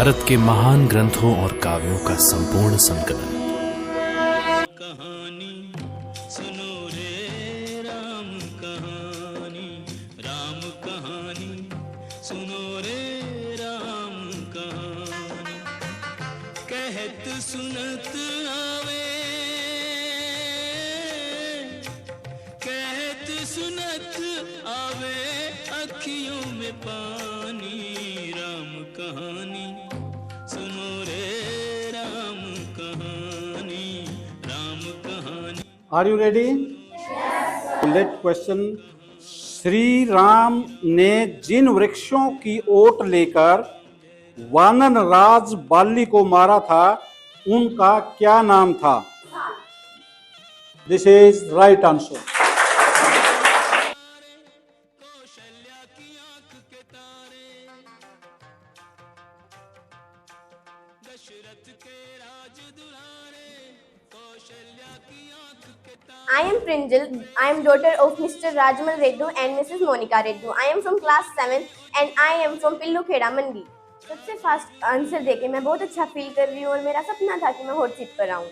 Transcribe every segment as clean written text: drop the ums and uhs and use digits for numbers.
भारत के महान ग्रंथों और काव्यों का संपूर्ण संकलन। कहानी सुनो रे राम कहानी, राम कहानी सुनो रे राम कहानी। कहत सुनत आवे, कहत सुनत आवे अखियों में पानी। राम कहानी सुनो रे राम कहानी, राम कहानी। Are you ready? Let question. Shri Ram ने जिन वृक्षों की ओट लेकर वानर राज बाली को मारा था, उनका क्या नाम था? This is right answer. I am Prinjal. I am daughter of Mr. Rajmal Reddu and Mrs. Monica Reddu. I am from class 7 and I am from Pillu Kheda Mandi. सबसे फास्ट आंसर देके मैं बहुत अच्छा feel कर रही हूँ और मेरा सपना था कि मैं हॉट सीट पर आऊँ।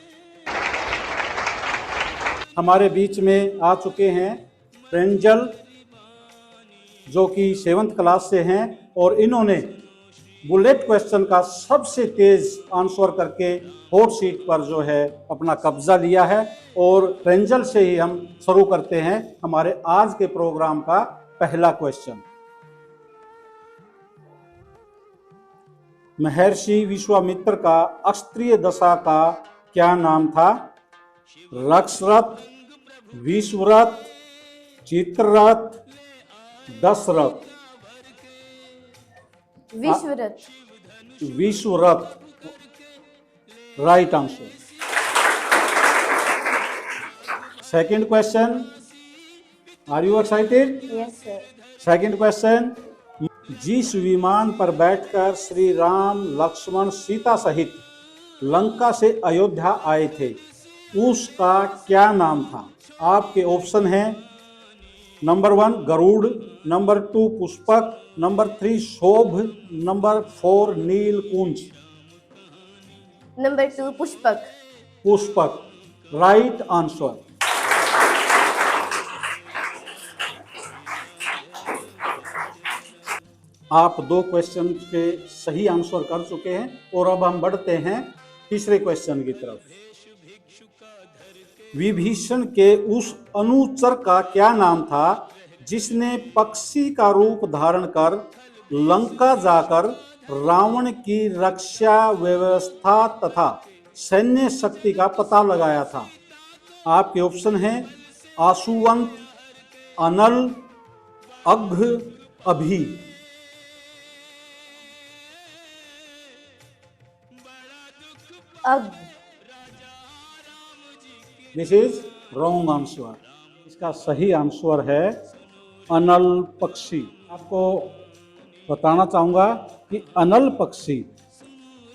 हमारे बीच में आ चुके हैं प्रिंजल, जो कि 7th क्लास से हैं और इन्होंने बुलेट क्वेश्चन का सबसे तेज आंसर करके हॉट सीट पर जो है अपना कब्जा लिया है। और प्रिंजल से ही हम शुरू करते हैं हमारे आज के प्रोग्राम का पहला क्वेश्चन। महर्षि विश्वामित्र का अस्त्रीय दशा का क्या नाम था? Raksharath, Vishwarath, Chitrarath, Dasharath. Vishwarath. Vishwarath, right answer. Second question, are you excited? Yes sir. Second question, जिस विमान पर बैठकर श्री राम, लक्ष्मण, सीता सहित लंका से अयोध्या आए थे, उसका क्या नाम था? आपके ऑप्शन हैं number 1 Garud, number 2 Pushpak, number 3 Shobh, number 4 Neelkunj. Number 2 Pushpak. Pushpak, right answer. आप 2 क्वेश्चन के सही आंसर कर चुके हैं और अब हम बढ़ते हैं तीसरे क्वेश्चन की तरफ। विभीषण के उस अनुचर का क्या नाम था जिसने पक्षी का रूप धारण कर लंका जाकर रावण की रक्षा व्यवस्था तथा सैन्य शक्ति का पता लगाया था? आपके ऑप्शन हैं आशुवंत, अनल, अघ, अभि। अग। This is wrong answer. इसका सही आंसर है अनल पक्षी। आपको बताना चाहूंगा कि अनल पक्षी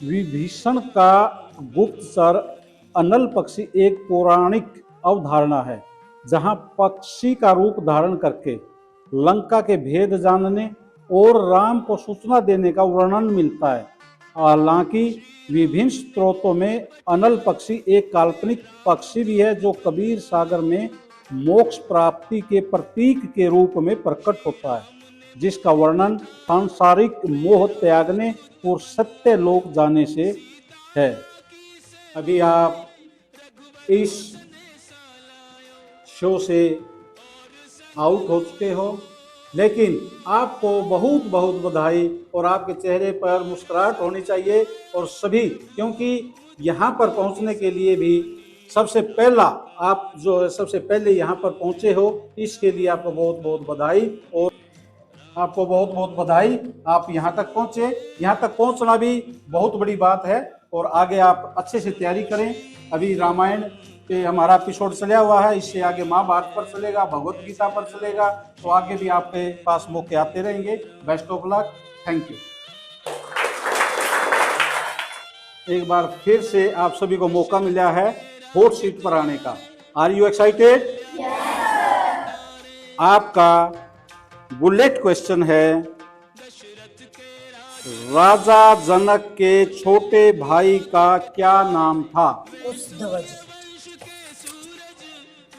विभीषण का गुप्तचर अनल पक्षी एक पौराणिक अवधारणा है, जहां पक्षी का रूप धारण करके लंका के भेद जानने और राम को सूचना देने का वर्णन मिलता है। हालांकि विभिन्न स्रोतों में अनल पक्षी एक काल्पनिक पक्षी भी है जो कबीर सागर में मोक्ष प्राप्ति के प्रतीक के रूप में प्रकट होता है, जिसका वर्णन सांसारिक मोह त्यागने और सत्य लोक जाने से है। अभी आप इस शो से आउट हो चुके हो, लेकिन आपको बहुत बहुत बधाई और आपके चेहरे पर मुस्कुराहट होनी चाहिए और सभी, क्योंकि यहाँ पर पहुँचने के लिए भी सबसे पहला आप जो है सबसे पहले यहाँ पर पहुँचे हो, इसके लिए आपको बहुत बहुत बधाई। और आपको बहुत बहुत बधाई, आप यहाँ तक पहुँचे। यहाँ तक पहुँचना भी बहुत बड़ी बात है और आगे आप अच्छे से तैयारी करें। अभी रामायण पे हमारा एपिसोड चला हुआ है, इससे आगे महाभारत पर चलेगा, भगवत गीता पर चलेगा, तो आगे भी आपके पास मौके आते रहेंगे। Best of luck, thank you. एक बार फिर से आप सभी को मौका मिला है हॉट सीट पर आने का। Are you excited? आपका बुलेट क्वेश्चन है, राजा जनक के छोटे भाई का क्या नाम था? Kushadhwaj.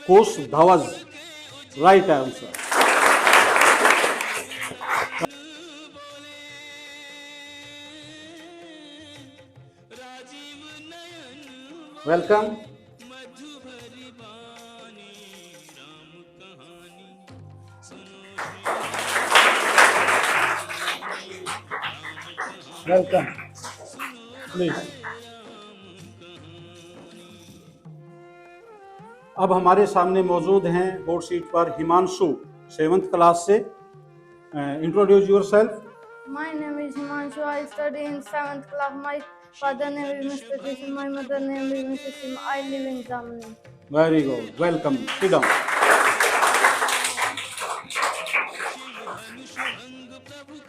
Kushadhwaj, right answer. Welcome. Welcome, please. अब हमारे सामने मौजूद हैं बोर्ड सीट पर हिमांशु, 7th क्लास से। Introduce yourself. My name is Himanshu. I study in 7th class. My father name is Mr. Krishna. My mother name is Mrs. Sima. I live in Jamni. Very good, welcome, sit down.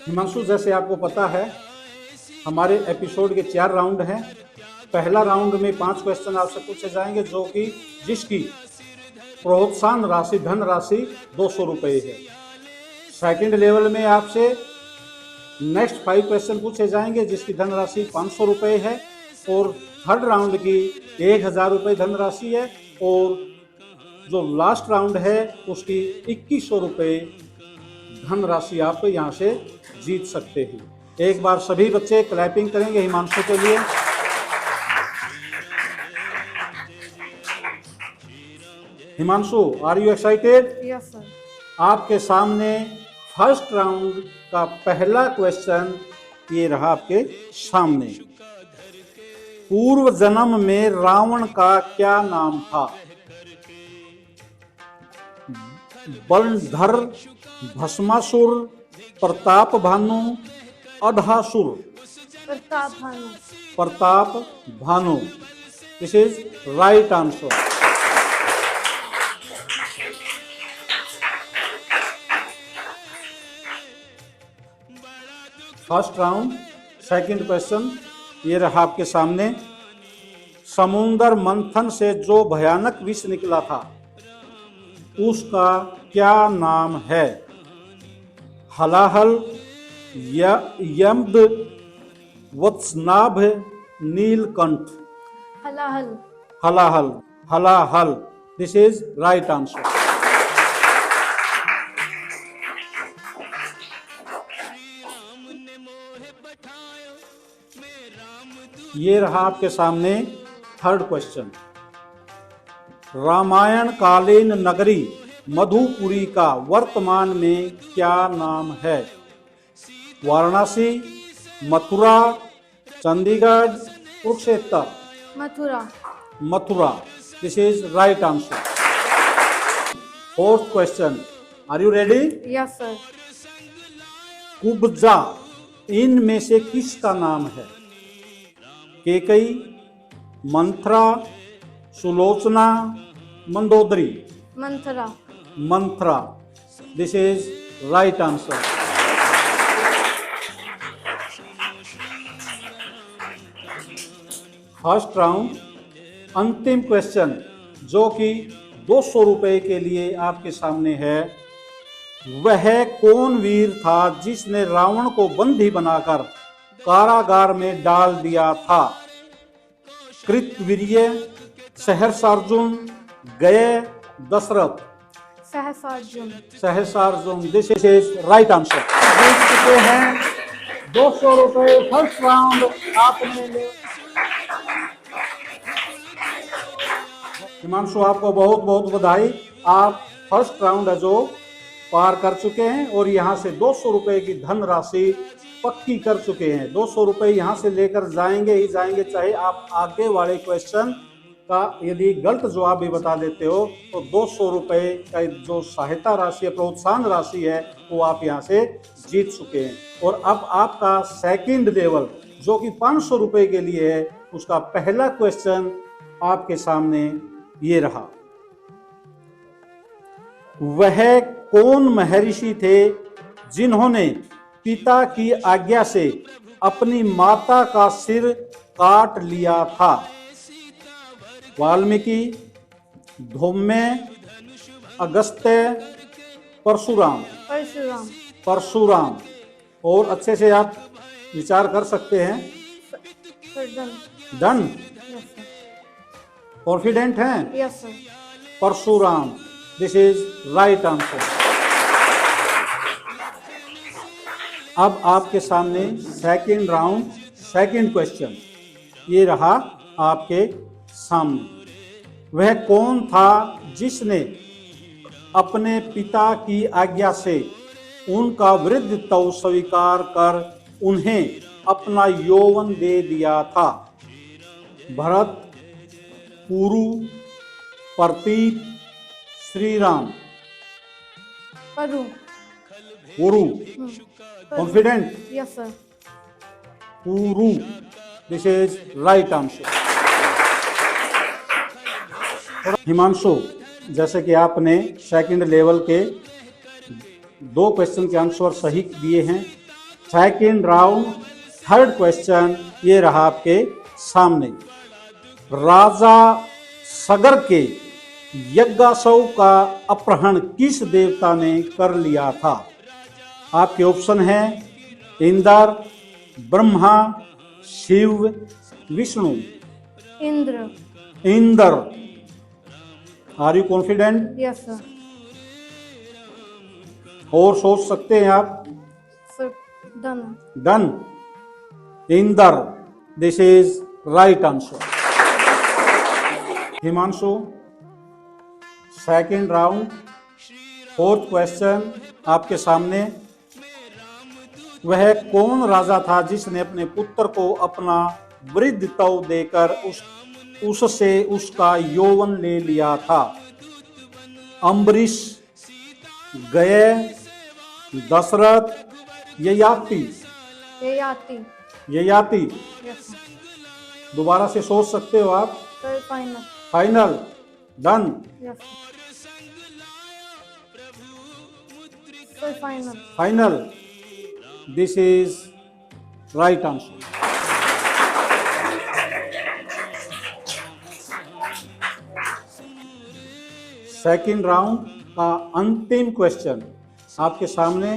Himanshu, जैसे आपको पता है हमारे episode के 4 round हैं। पहला round में 5 question आपसे पूछे जाएंगे जो कि जिसकी प्रोत्साहन राशि, धन राशि 200 रुपये है। सेकंड लेवल में आपसे नेक्स्ट 5 क्वेश्चन पूछे जाएंगे जिसकी धनराशि 500 रुपये है। और थर्ड राउंड की 1000 रुपये धनराशि है। और जो लास्ट राउंड है उसकी 2100 रुपये धनराशि आप यहाँ से जीत सकते हैं। एक बार सभी बच्चे क्लैपिंग करेंगे हिमांशु के लिए। Himanshu, are you excited? Yes, sir. आपके सामने फर्स्ट राउंड का पहला क्वेश्चन ये रहा आपके सामने। पूर्व जन्म में रावण का क्या नाम था? Baldhar, Bhasmasur, Pratap Bhanu, Adhasur. Pratap Bhanu. Pratap Bhanu, this is right answer. First round, second question ये रहा आपके सामने। समुद्र मंथन से जो भयानक विष निकला था उसका क्या नाम है? Halahal, Yamad, Vatsanabh, Neelkanth. Halahal. Halahal, Halahal, this is right answer. ये रहा आपके सामने थर्ड क्वेश्चन। रामायण कालीन नगरी मधुपुरी का वर्तमान में क्या नाम है? Varanasi, Mathura, Chandigarh, Kurukshetra. Mathura. Mathura, this is right answer. Fourth question, are you ready? Yes, sir. Kubja इनमें से किसका नाम है? Kaikeyi, Manthara, Sulochana, Mandodari. Manthara. Manthara, this is right answer. First round, अंतिम क्वेश्चन जो कि 200 रुपए के लिए आपके सामने है। वह कौन वीर था जिसने रावण को बंदी बनाकर कारागार में डाल दिया था? Kritavirya, Sahasrarjun, Gaya, Dasharath. Sahasrarjun. Sahasrarjun, this is right answer. जीत चुके हैं 200 रुपए। फर्स्ट राउंड आपने ले। हिमांशु, आपको बहुत बहुत बधाई। आप फर्स्ट राउंड है जो पार कर चुके हैं और यहाँ से 200 रुपए की धनराशि पक्की कर चुके हैं। 200 रुपए यहाँ से लेकर जाएंगे ही जाएंगे, चाहे आप आगे वाले क्वेश्चन का यदि गलत जवाब भी बता देते हो तो 200 रुपए का जो सहायता राशि है, प्रोत्साहन राशि है, वो आप यहाँ से जीत चुके हैं। और अब आपका सेकंड लेवल जो कि 500 रुपए के लिए है, उसका पहला क्वेश्चन आपके सामने ये रहा। वह कौन महर्षि थे जिन्होंने पिता की आज्ञा से अपनी माता का सिर काट लिया था? वाल्मीकि, धौम्य, अगस्त्य, परशुराम। परशुराम। परशुराम। और अच्छे से आप विचार कर सकते हैं। Sir, done. Done, Yes, sir. Confident हैं? Yes, sir. Parshuram, this is right answer. अब आपके सामने सेकंड राउंड, सेकंड क्वेश्चन, ये रहा आपके सामने। वह कौन था जिसने अपने पिता की आज्ञा से उनका वृद्धत्व स्वीकार कर उन्हें अपना यौवन दे दिया था? Bharat, Puru, Pratip, Shri Ram. Paru. Puru, confident? Yes, sir. Puru, this is right answer. Himanshu, जैसे कि आपने सेकंड लेवल के 2 क्वेश्चन के आंसर सही दिए हैं, सेकंड राउंड थर्ड क्वेश्चन ये रहा आपके सामने। राजा सगर के यज्ञासव का अपहरण किस देवता ने कर लिया था? आपके ऑप्शन है Indra, Brahma, Shiva, Vishnu. Indra. Indra, are you confident? Yes, sir. और सोच सकते हैं आप? Sir, done. Done, Indra, this is right answer. Himanshu, second round fourth question आपके सामने। वह कौन राजा था जिसने अपने पुत्र को अपना वृद्धत्व देकर उससे उसका यौवन ले लिया था? अम्बरीश, गय, Dasharath, Yayati. Yayati. Yayati, Yes, sir. दोबारा से सोच सकते हो आप। Sir, final. Final, done, Yes, sir. Sir, final. Final, this is right answer. Second round का अंतिम क्वेश्चन आपके सामने।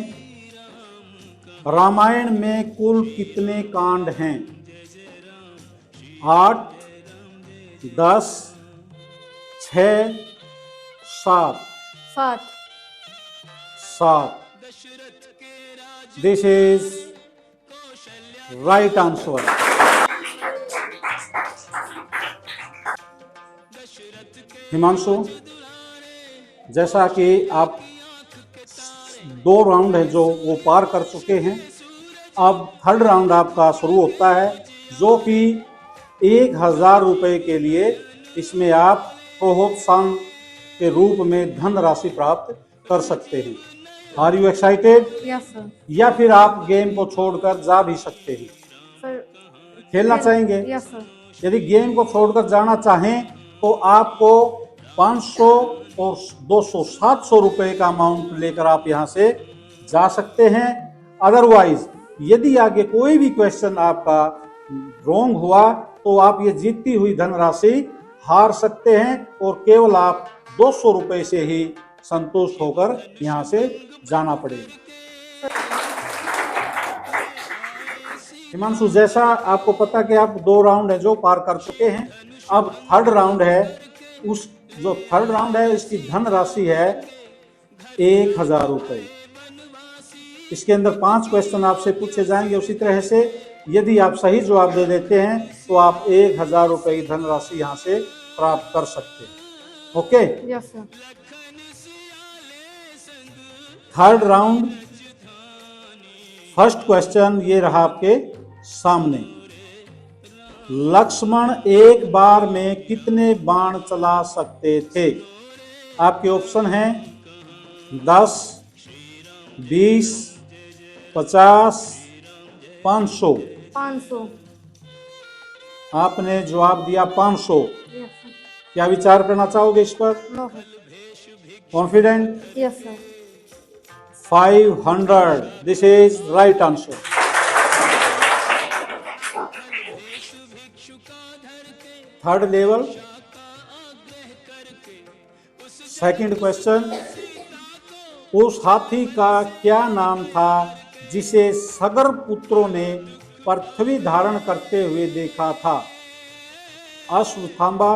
रामायण में कुल कितने कांड हैं? 8, 10, 6, 7। 7. 7, this is right answer. Himanshu, जैसा कि आप 2 राउंड है जो वो पार कर चुके हैं, अब थर्ड राउंड आपका शुरू होता है, जो कि 1000 रुपए के लिए इसमें आप प्रोत्साहन के रूप में धन राशि प्राप्त कर सकते हैं। Are you excited? Yes, sir. या फिर आप गेम को छोड़कर जा भी सकते हैं। Sir. खेलना चाहेंगे? Yes, sir. यदि गेम को छोड़कर जाना चाहें तो आपको 500 और 200, 700 रुपए का अमाउंट लेकर आप यहां से जा सकते हैं। अदरवाइज यदि आगे कोई भी क्वेश्चन आपका रॉन्ग हुआ तो आप ये जीतती हुई धनराशि हार सकते हैं और केवल आप 200 रुपए से ही संतुष्ट होकर यहां से जाना पड़ेगा। हिमांशु, जैसा आपको पता कि आप 2 राउंड है जो पार कर चुके हैं, अब थर्ड राउंड है। उस जो थर्ड राउंड है इसकी धन राशि है 1000 रुपए। इसके अंदर 5 क्वेश्चन आपसे पूछे जाएंगे। उसी तरह से यदि आप सही जवाब दे देते हैं तो आप 1000 रुपए की धन राशि यहां से प्राप्त कर सकते हैं। Okay, Yes, sir. Third round first question ये रहा आपके सामने। लक्ष्मण एक बार में कितने बाण चला सकते थे? आपके ऑप्शन हैं 10, 20, 50, 500। 500. आपने जवाब दिया 500। Yes, sir. क्या विचार करना चाहोगे इस पर? No, sir. Confident? Yes, sir. 500, this is right answer. Third level second question. उस हाथी का क्या नाम था जिसे सगर पुत्रों ने पृथ्वी धारण करते हुए देखा था? अश्वत्थामा,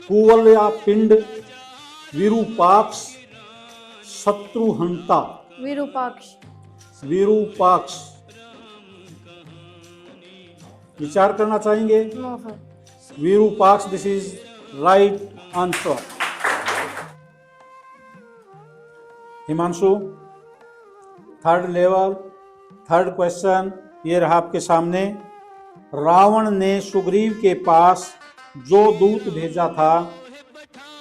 कुवलया पिंड, विरूपाक्ष, शत्रुहंता। विरूपाक्ष। विरूपाक्ष। विचार करना चाहेंगे? No sir. Virupaksha, this is right answer. Himanshu, third level, third question ये रहा आपके सामने। रावण ने सुग्रीव के पास जो दूत भेजा था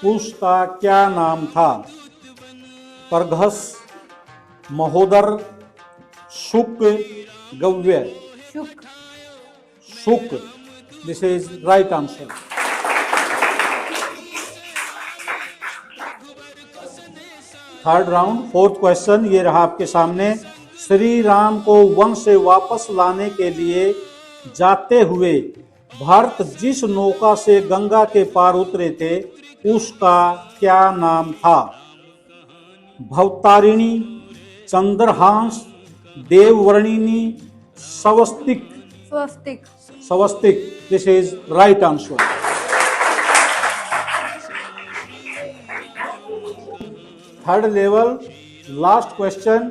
उसका क्या नाम था? परघस, Mahodar, Shuk, Gavya. Shuk. Shuk, this is right answer. Third round, fourth question ये रहा आपके सामने। श्री राम को वन से वापस लाने के लिए जाते हुए भरत जिस नौका से गंगा के पार उतरे थे उसका क्या नाम था? भवतारिणी, चंद्रहांस, देववर्णिनी, स्वस्तिक। स्वस्तिक। स्वस्तिक, this is right answer. Third level, last question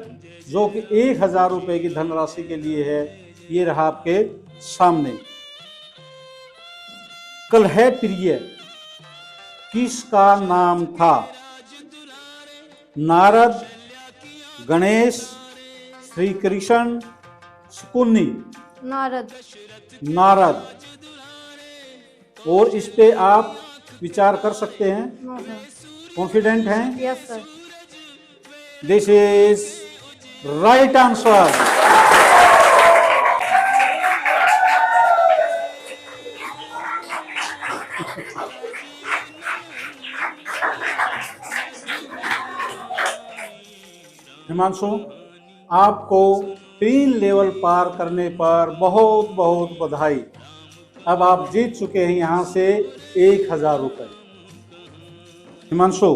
जो कि 1000 रुपए की धनराशि के लिए है, ये रहा आपके सामने। कलह प्रिय किसका नाम था? नारद, गणेश, श्री कृष्ण, शकुनी। नारद। नारद। और इस पे आप विचार कर सकते हैं? No sir. कॉन्फिडेंट हैं? Yes sir. This is right answer. Himanshu, आपको 3 लेवल पार करने पर बहुत बहुत बधाई। अब आप जीत चुके हैं यहां से 1000 रुपए। हिमांशु,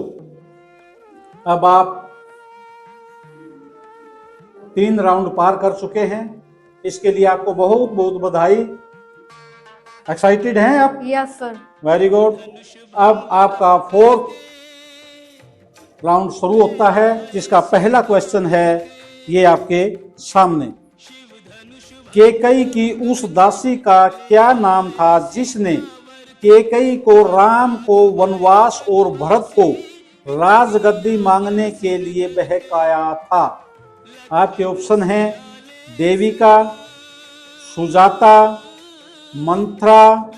अब आप 3 राउंड पार कर चुके हैं, इसके लिए आपको बहुत बहुत बधाई। एक्साइटेड हैं आप? Yes sir. Very good. अब आपका 4th राउंड शुरू होता है, जिसका पहला क्वेश्चन है ये आपके सामने। केकई की उस दासी का क्या नाम था जिसने केकई को राम को वनवास और भरत को राजगद्दी मांगने के लिए बहकाया था? आपके ऑप्शन हैं Devika, Sujata, Manthara,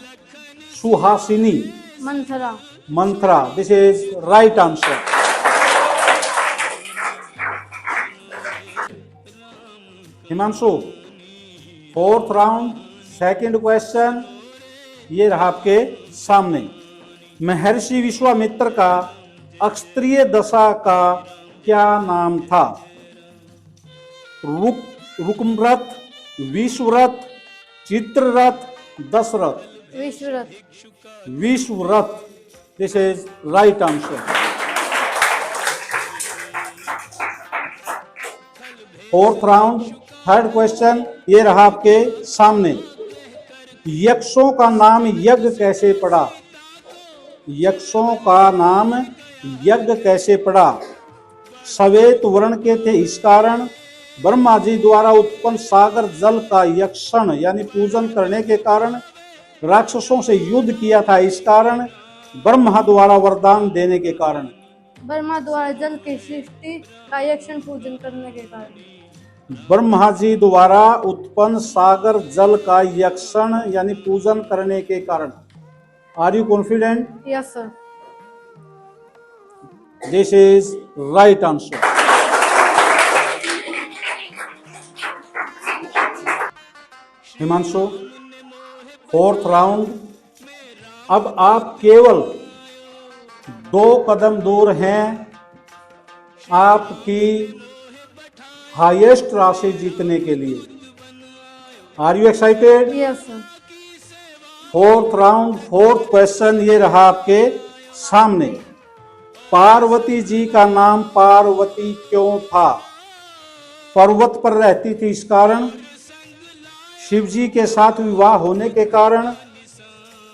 Suhasini. Manthara. Manthara, this is right answer. Himanshu, 4th round, second question ये रहा आपके सामने। महर्षि विश्वामित्र का अक्षत्रिय दशा का क्या नाम था? Rukmarath, Vishwarath, Chitrarath, Dasharath. Vishwarath. Vishwarath, this is right answer. 4th round, third question ये रहा आपके सामने। यक्षों का नाम यज्ञ कैसे पड़ा? यक्षों का नाम यज्ञ कैसे पड़ा? श्वेत वर्ण के थे इस कारण, ब्रह्मा जी द्वारा उत्पन्न सागर जल का यक्षण यानी पूजन करने के कारण, राक्षसों से युद्ध किया था इस कारण, ब्रह्मा द्वारा वरदान देने के कारण। ब्रह्मा द्वारा जल की सृष्टि का यक्षण पूजन करने के कारण। ब्रह्मा जी द्वारा उत्पन्न सागर जल का यक्षण यानी पूजन करने के कारण। Are you confident? Yes sir. This is right answer. Himanshu, 4th round, अब आप केवल 2 कदम दूर हैं आपकी हाईएस्ट राशि जीतने के लिए। Are you excited? Yes sir. 4th round, 4th question ये रहा आपके सामने। पार्वती जी का नाम पार्वती क्यों था? पर्वत पर रहती थी इस कारण, शिव जी के साथ विवाह होने के कारण,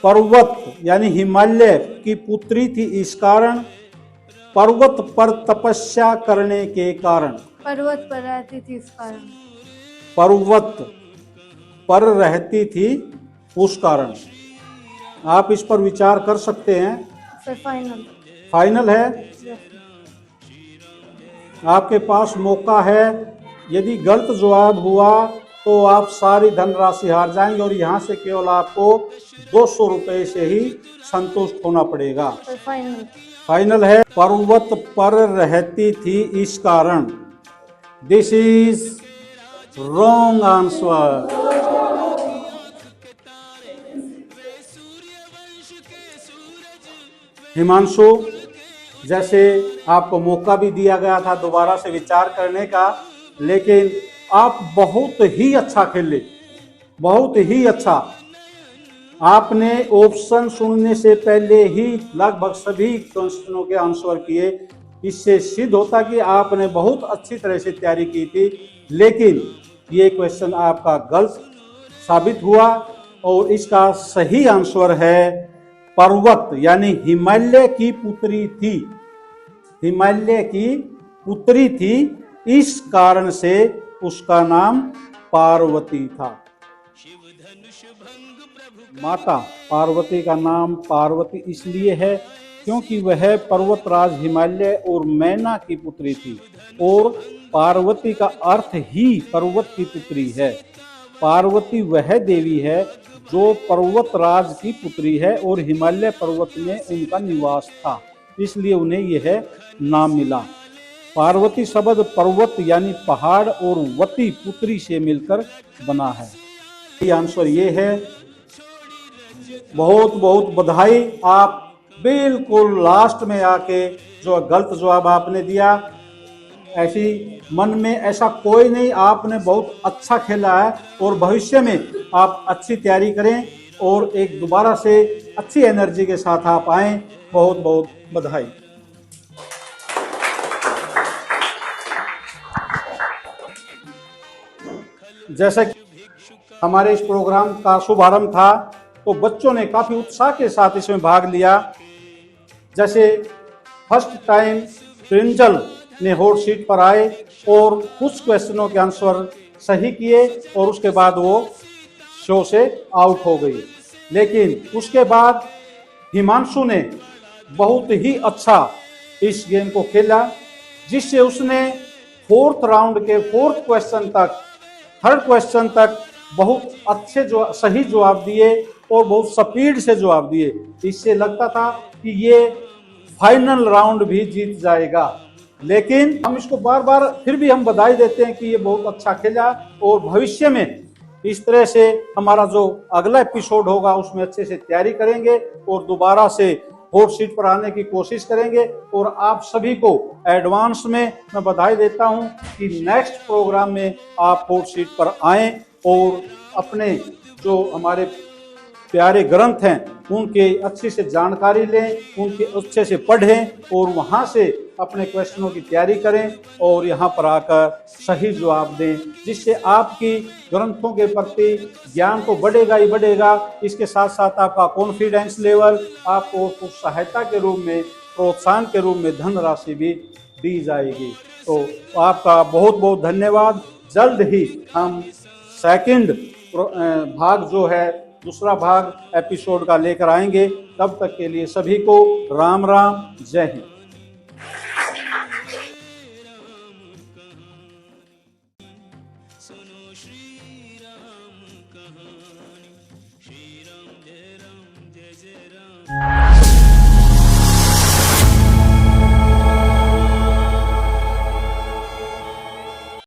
पर्वत यानी हिमालय की पुत्री थी इस कारण, पर्वत पर तपस्या करने के कारण, पर्वत पर रहती थी इस कारण, पर्वत पर रहती थी उस कारण। आप इस पर विचार कर सकते हैं। Sir final. फाइनल है। आपके पास मौका है। यदि गलत जवाब हुआ तो आप सारी धनराशि हार जाएंगे और यहाँ से केवल आपको 200 रुपये से ही संतुष्ट होना पड़ेगा। Sir final. फाइनल है। पर्वत पर रहती थी इस कारण। This is wrong answer. Himanshu, जैसे आपको मौका भी दिया गया था दोबारा से विचार करने का, लेकिन आप बहुत ही अच्छा खेले, बहुत ही अच्छा। आपने ऑप्शन सुनने से पहले ही लगभग सभी क्वेश्चनों के आंसर किए। इससे सिद्ध होता कि आपने बहुत अच्छी तरह से तैयारी की थी, लेकिन ये क्वेश्चन आपका गलत साबित हुआ और इसका सही आंसर है पर्वत यानी हिमालय की पुत्री थी। हिमालय की पुत्री थी, इस कारण से उसका नाम पार्वती था। माता पार्वती का नाम पार्वती इसलिए है क्योंकि वह पर्वतराज हिमालय और मैना की पुत्री थी, और पार्वती का अर्थ ही पर्वत की पुत्री है। पार्वती वह देवी है जो पर्वतराज की पुत्री है और हिमालय पर्वत में उनका निवास था, इसलिए उन्हें यह नाम मिला। पार्वती शब्द पर्वत यानी पहाड़ और वती पुत्री से मिलकर बना है। ये आंसर ये है। बहुत बहुत बधाई। आप बिल्कुल लास्ट में आके जो गलत जवाब आपने दिया, ऐसी मन में ऐसा कोई नहीं, आपने बहुत अच्छा खेला है और भविष्य में आप अच्छी तैयारी करें और एक दोबारा से अच्छी एनर्जी के साथ आप आएं। बहुत बहुत बधाई। जैसे कि हमारे इस प्रोग्राम का शुभारंभ था तो बच्चों ने काफी उत्साह के साथ इसमें भाग लिया। जैसे फर्स्ट टाइम प्रिंजल ने हॉट सीट पर आए और कुछ क्वेश्चनों के आंसर सही किए और उसके बाद वो शो से आउट हो गई। लेकिन उसके बाद हिमांशु ने बहुत ही अच्छा इस गेम को खेला, जिससे उसने फोर्थ राउंड के फोर्थ क्वेश्चन तक, थर्ड क्वेश्चन तक बहुत अच्छे जो सही जवाब दिए और बहुत स्पीड से जवाब दिए। इससे लगता था कि ये फाइनल राउंड भी जीत जाएगा, लेकिन हम इसको बार बार फिर भी हम बधाई देते हैं कि ये बहुत अच्छा खेला और भविष्य में इस तरह से हमारा जो अगला एपिसोड होगा उसमें अच्छे से तैयारी करेंगे और दोबारा से हॉट सीट पर आने की कोशिश करेंगे। और आप सभी को एडवांस में मैं बधाई देता हूं कि नेक्स्ट प्रोग्राम में आप हॉट सीट पर आएं और अपने जो हमारे प्यारे ग्रंथ हैं उनके अच्छे से जानकारी लें, उनके अच्छे से पढ़ें और वहाँ से अपने क्वेश्चनों की तैयारी करें और यहाँ पर आकर सही जवाब दें, जिससे आपकी ग्रंथों के प्रति ज्ञान तो बढ़ेगा ही बढ़ेगा, इसके साथ साथ आपका कॉन्फिडेंस लेवल, आपको कुछ सहायता के रूप में, प्रोत्साहन के रूप में धनराशि भी दी जाएगी। तो आपका बहुत बहुत धन्यवाद। जल्द ही हम सेकंड भाग जो है, दूसरा भाग एपिसोड का लेकर आएंगे। तब तक के लिए सभी को राम राम, जय हिंद। सुनो श्री राम कहानी, श्री राम जय जय राम।